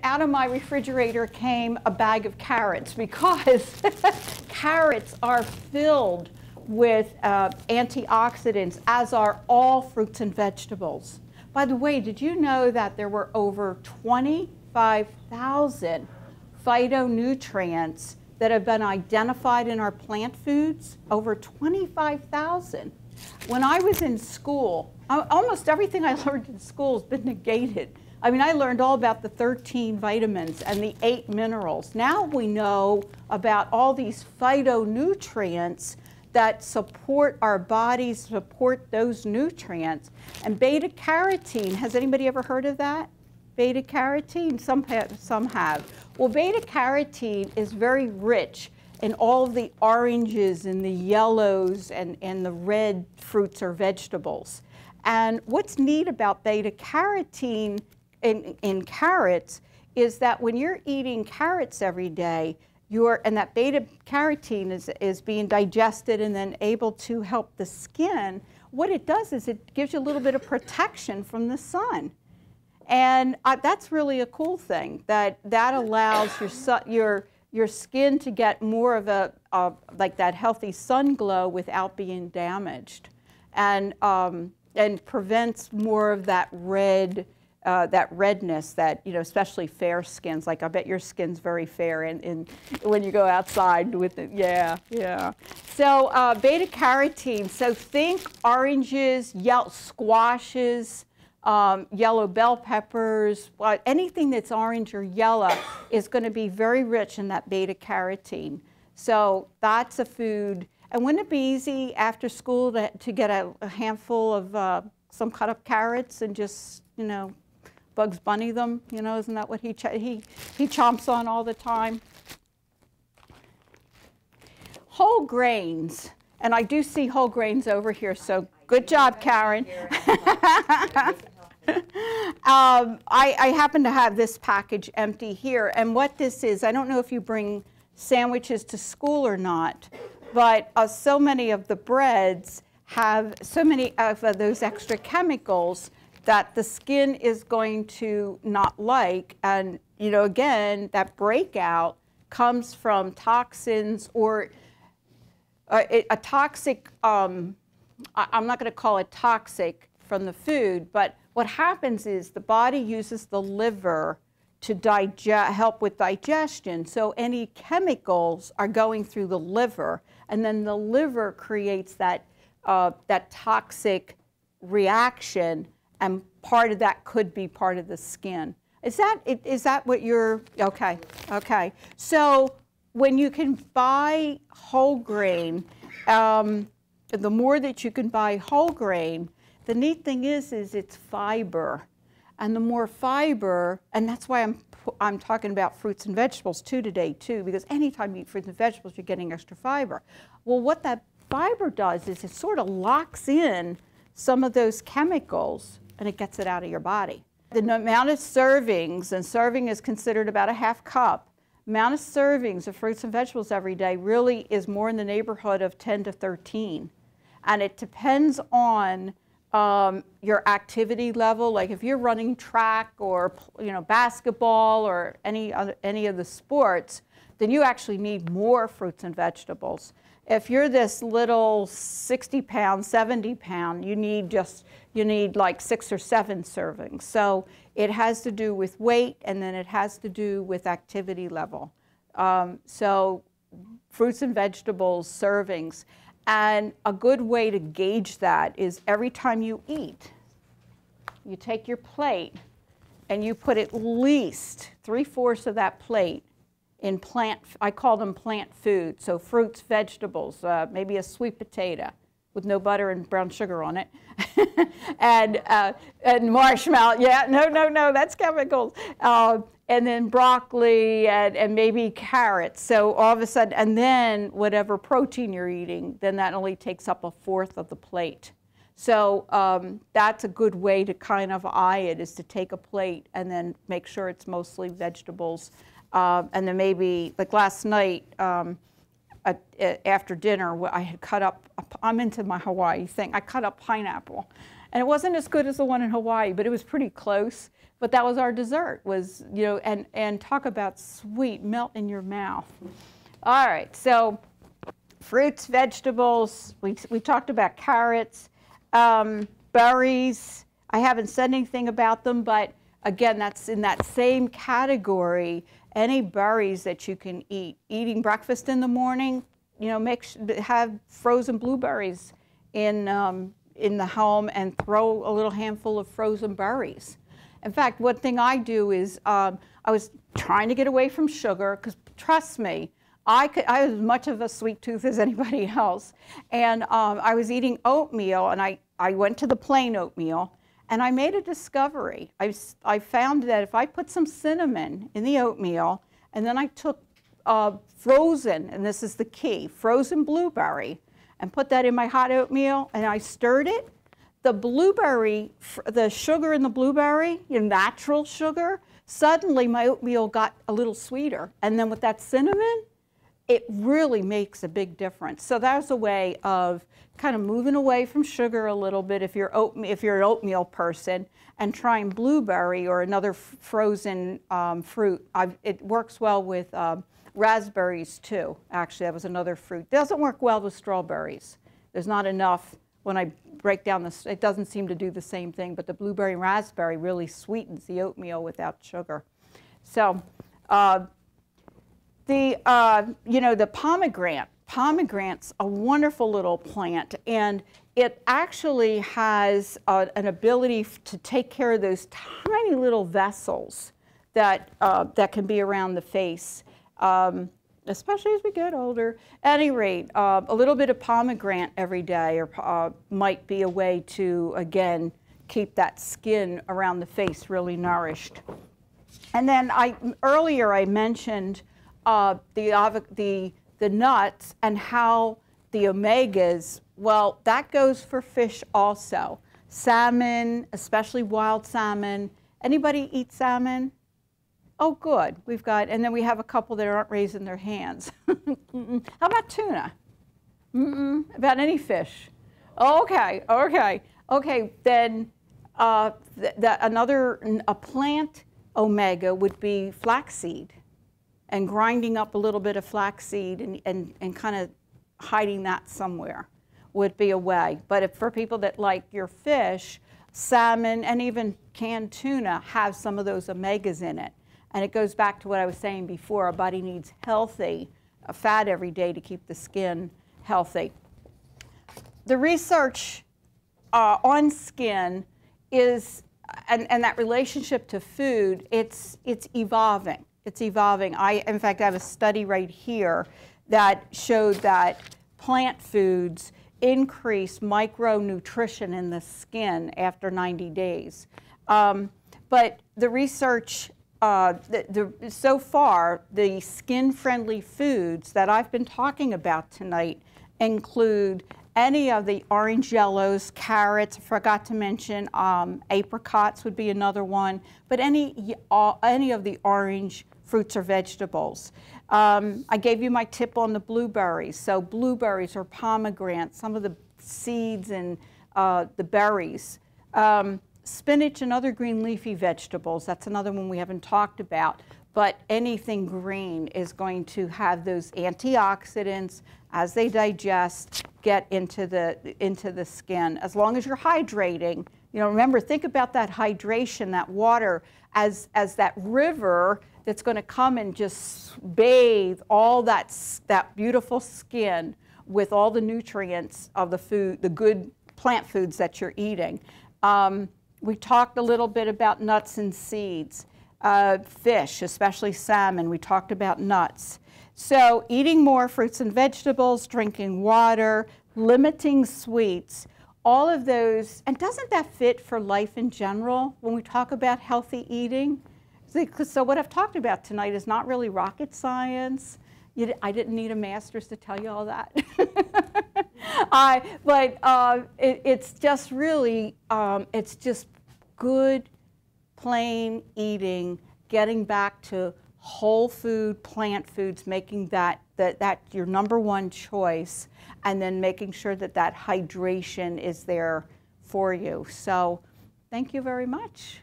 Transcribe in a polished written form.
Out of my refrigerator came a bag of carrots because carrots are filled with antioxidants, as are all fruits and vegetables. By the way, did you know that there were over 25,000 phytonutrients that have been identified in our plant foods? Over 25,000. When I was in school, almost everything I learned in school has been negated. I mean, I learned all about the 13 vitamins and the 8 minerals. Now we know about all these phytonutrients that support our bodies, support those nutrients. And beta carotene, has anybody ever heard of that? Beta carotene, some have. Well, beta carotene is very rich in all of the oranges and the yellows and the red fruits or vegetables. And what's neat about beta carotene in carrots is that when you're eating carrots every day, and that beta carotene is being digested and then able to help the skin, what it does is it gives you a little bit of protection from the sun. And that's really a cool thing, that allows your skin to get more of like that healthy sun glow without being damaged, and prevents more of that redness that, especially fair skins. Like, I bet your skin's very fair and when you go outside with it. Yeah. So beta carotene, so think oranges, squashes, yellow bell peppers, anything that's orange or yellow is going to be very rich in that beta carotene. So that's a food. And wouldn't it be easy after school to get a handful of some cut up carrots and just, Bugs Bunny them, isn't that what he chomps on all the time? Whole grains, and I do see whole grains over here, so good job, Karen. I happen to have this package empty here, and what this is, I don't know if you bring sandwiches to school or not, but so many of the breads have so many of those extra chemicals that the skin is going to not like. And, again, that breakout comes from toxins or a toxic, I'm not going to call it toxic from the food, but what happens is the body uses the liver to help with digestion. So any chemicals are going through the liver, and then the liver creates that toxic reaction, and part of that could be part of the skin. Is that what you're, okay. So when you can buy whole grain, the more that you can buy whole grain, the neat thing is it's fiber. And the more fiber, and that's why I'm talking about fruits and vegetables today too, because anytime you eat fruits and vegetables, you're getting extra fiber. Well, what that fiber does is it sort of locks in some of those chemicals and it gets it out of your body. The amount of servings, and serving is considered about a half cup, amount of servings of fruits and vegetables every day really is more in the neighborhood of 10 to 13. And it depends on your activity level. Like if you're running track or basketball or any of the sports, then you actually need more fruits and vegetables. If you're this little 60-pound, 70-pound, you need like 6 or 7 servings. So it has to do with weight, and then it has to do with activity level. So fruits and vegetables servings. And a good way to gauge that is every time you eat, you take your plate and you put at least 3/4 of that plate in I call them plant food, so fruits, vegetables, maybe a sweet potato with no butter and brown sugar on it, and marshmallow, no, that's chemicals, and then broccoli and maybe carrots. So all of a sudden, and then whatever protein you're eating, then that only takes up 1/4 of the plate. So that's a good way to kind of eye it, is to take a plate and then make sure it's mostly vegetables. And then maybe, like last night, after dinner, I had cut up, I'm into my Hawaii thing, I cut up pineapple. And it wasn't as good as the one in Hawaii, but it was pretty close. but that was our dessert, was, you know, and talk about sweet, melt in your mouth. All right, so fruits, vegetables, we talked about carrots, berries. I haven't said anything about them, but again, that's in that same category. Any berries that you can eat. Eating breakfast in the morning, you know, have frozen blueberries in the home and throw a little handful of frozen berries. In fact, one thing I do is I was trying to get away from sugar because, trust me, I was as much of a sweet tooth as anybody else. And I was eating oatmeal, and I went to the plain oatmeal, and I made a discovery. I found that if I put some cinnamon in the oatmeal, and then I took frozen, and this is the key, frozen blueberry, and put that in my hot oatmeal, and I stirred it, the blueberry, the sugar in the blueberry, your natural sugar, suddenly my oatmeal got a little sweeter. And then with that cinnamon, it really makes a big difference. So that's a way of kind of moving away from sugar a little bit if you're an oatmeal person, and trying blueberry or another frozen fruit. It works well with raspberries too. Actually, that was another fruit. It doesn't work well with strawberries. There's not enough. When I break down this, it doesn't seem to do the same thing, but the blueberry and raspberry really sweetens the oatmeal without sugar. So you know, the pomegranate's a wonderful little plant, and it actually has an ability to take care of those tiny little vessels that can be around the face, especially as we get older. At any rate, a little bit of pomegranate every day might be a way to, again, keep that skin around the face really nourished. And then earlier I mentioned the nuts and how the omegas, well, that goes for fish also. Salmon, especially wild salmon. Anybody eat salmon? Oh, good. We've got, and then we have a couple that aren't raising their hands. How about tuna? About any fish? Okay, okay. Okay, then a plant omega would be flaxseed, and grinding up a little bit of flaxseed and kind of hiding that somewhere would be a way. But for people that like your fish, salmon and even canned tuna have some of those omegas in it. And it goes back to what I was saying before, our body needs healthy fat every day to keep the skin healthy. The research on skin is, and that relationship to food, it's evolving. It's evolving. In fact, I have a study right here that showed that plant foods increase micronutrition in the skin after 90 days. But the research, so far, the skin-friendly foods that I've been talking about tonight include any of the orange yellows, carrots, I forgot to mention, apricots would be another one, but any of the orange fruits or vegetables. I gave you my tip on the blueberries. So blueberries or pomegranates, some of the seeds and the berries. Spinach and other green leafy vegetables, that's another one we haven't talked about. But anything green is going to have those antioxidants as they digest, get into the skin. As long as you're hydrating, you know, remember, think about that hydration, that water, as that river that's going to come and just bathe all that beautiful skin with all the nutrients of the food, the good plant foods that you're eating. We talked a little bit about nuts and seeds. Fish, especially salmon, we talked about nuts. So eating more fruits and vegetables, drinking water, limiting sweets, all of those, and doesn't that fit for life in general when we talk about healthy eating? So what I've talked about tonight is not really rocket science. I didn't need a master's to tell you all that. It's just really, it's just good, plain eating, getting back to whole food, plant foods, making that your #1 choice, and then making sure that hydration is there for you. So thank you very much.